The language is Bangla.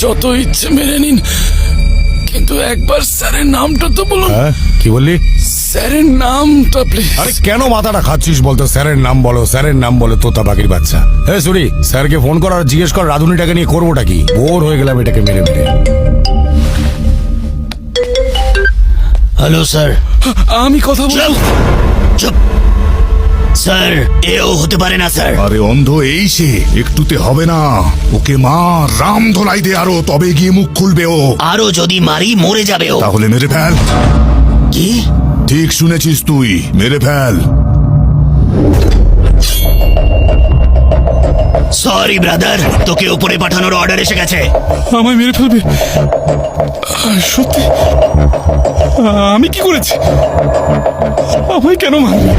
যত ইচ্ছে মেরে নিন, কিন্তু একবার স্যারের নামটা তো বলুন। হ্যাঁ, কি বললি? স্যারের নামটা প্লিজ। আরে কেন মাথাটা খাচ্ছিস বলতো? স্যারের নাম বলো, স্যারের নাম বলো, তোতা পাখির বাচ্চা। হ্যাঁ সরি, স্যারকে ফোন কর আর জিজ্ঞেস কর রাধুনিটাকে নিয়ে করবোটা কি। বোর হয়ে গেলাম এটাকে মেরে মেরে। Hello sir. আমি কথা বলবো। চুপ স্যার, এও হতে পারে না স্যার। আরে অন্ধ এই সে, একটুতে হবে না। ওকে মা রাম ধোলাই দে আরো, তবে গিয়ে মুখ খুলবে ও। আরো যদি মারি মরে যাবে ও। তাহলে মেরে ফেল। কি? ঠিক শুনেছিস তুই, মেরে ফেল। সরি ব্রাদার, তোকে উপরে পাঠানোর অর্ডার এসে গেছে। আমায় মেরে ফেলবে? সত্যি? আমি কি করেছি? আমায় কেন মারবে?